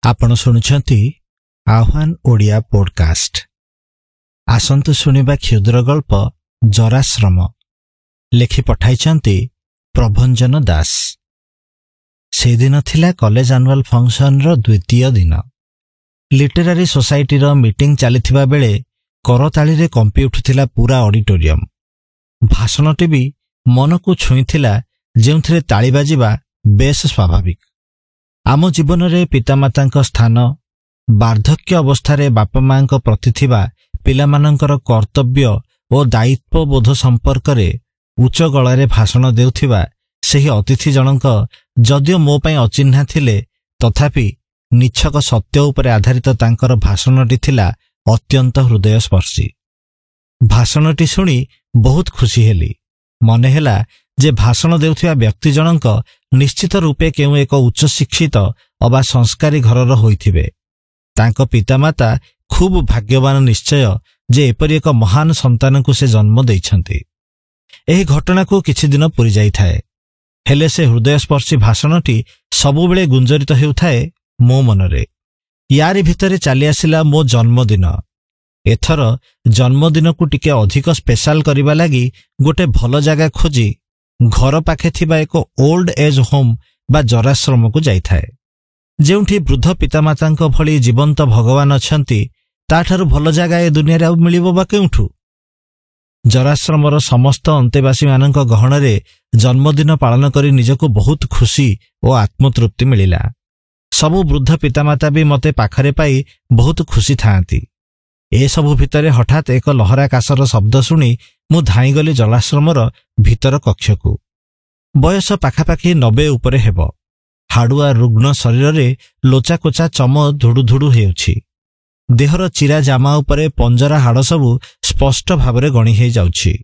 आपण शुणुछंती आह्वान ओडिया पॉडकास्ट। आसंतु शुणिबा क्षुद्र गल्प जराश्रम। लेखि पठाइछंती प्रभंजन दास। से दिन थिला कॉलेज एनुअल फंक्शन रो द्वितीय दिन। लिटरेरी सोसाइटी रो मीटिंग चलिथिबा बेले करताली रे कंपी उठुथिला पूरा ऑडिटोरियम। भाषणटी भी मन को छुईथिला, जेउथिरे ताली बाजिबा बेस स्वाभाविक। आम जीवन रे पितामाता स्थान, वार्धक्य अवस्था बापा मां प्रति थिबा पिलामानंकर कर्तव्य और दायित्वबोध संपर्क रे उच्च गलारे भाषण देउथिबा सेही अतिथि जनक जदियो मो पई अचिन्हा थिले, तथापि निछक सत्य उपरे आधारित तांकर भाषणटी थिला अत्यंत हृदयस्पर्शी। भाषणटी सुनी बहुत खुशी हेली। मने हेला जे भाषण देउथिबा व्यक्ति जनक निश्चित रूपे केउ एक उच्च शिक्षित अबा संस्कारी घरर होइथिबे। तांको पितामाता खूब भाग्यवान निश्चय जे एपरि एक महान संतान को से जन्म देइछंती। एही घटना को किछि दिन पुरी जाई थाए, हेले से हृदयस्पर्शी भाषणटी सबु बेले गुंजरित हेउथाए मो मनरे। यारी भितरे चली आसिला मो जन्मदिन। एथर जन्मदिन को टिके अधिक स्पेशल करिबा लागि गोटे भल जगह खोजी घर पाखे थिबा एक ओल्ड एज होम बा जराश्रम को जाई थाए। जेउठी वृद्ध पितामातांक भली जीवंत भगवान अछंती, ताठारु भल जगह ए दुनिया रे मिलिबो बा केउठु। जराश्रमर समस्त अंतेवासी मानक गहणरे जन्मदिन पालन करी निजको बहुत खुशी और आत्मतृप्ति मिलिला। सबु वृद्ध पितामाता भी मते पाखरे पाई बहुत खुशी थांती। ए सबु भितरे हठात एक लहराकाशर शब्द शुणी मु धाईगली जलाश्रमर भीतर कक्षकू। बयस पाखापाखि 90 उपरे हेब। हाड़ुआ रुग्ण शरीर रे लोचाकोचा चम धुडु धुडु हेउछि। देहर चिरा जामा उपरे पंजरा हाड़ सबु स्पष्ट भावरे गणी हे जाउछि।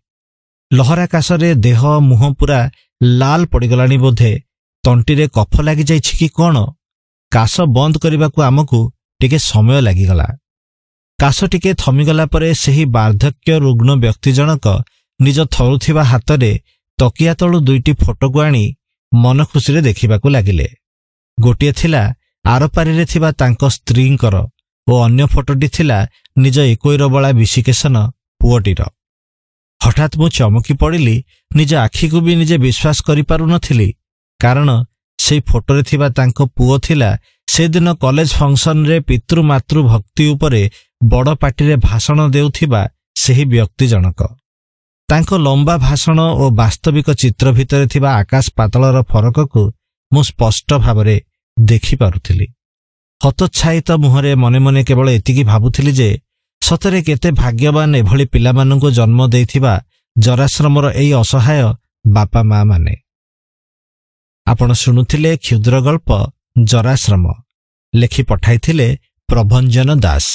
लहराकाशरे देह मुह पूरा लाल पड़गलानी बोधे। तंटीरे कफ लागि जाइछि कि कोन? काश बंद करबाकू आमकू टिके समय लागिगला। काश टिके थमिगला परे सेही वार्धक्य रुग्ण व्यक्ति जनक निज थरुथिबा हातरे तकिया तळु दुईटी फोटो को आनी मन खुशी रे देखिबाकू लागिले। गोटिए थिला आरपारी रे थिबा तांको स्त्रींकर ओ अन्य फोटोटी थिला निज 21 बळा विशिकेशन पुओटीर। हठात मु चमकी पड़िली। निज आखि को भी निजे विश्वास करि पारु नथिली, कारण सेई फोटो रे थिबा तांको पुओ थिला से दिन कॉलेज फंक्शन रे पितृ मातृ भक्ति उपरे बड़ पार्टी रे भाषण देउथिबा सेही व्यक्ति जनक। तांको लंबा भाषण और वास्तविक चित्र भितर थिबा आकाश पातलर फरक को मु स्पष्ट भावरे देखि पारुथिली। हतच्छायित मुहरे मने मने केवल एतिकी भाबुथिली जे सतरे केते भाग्यवान एभली पिलामानंको जन्म देइथिबा जराश्रमर एई असहाय बापा मां माने। आपण शुणुथिले क्षुद्र गल्प जराश्रम। लेखि पठाइथिले प्रभंजन दास।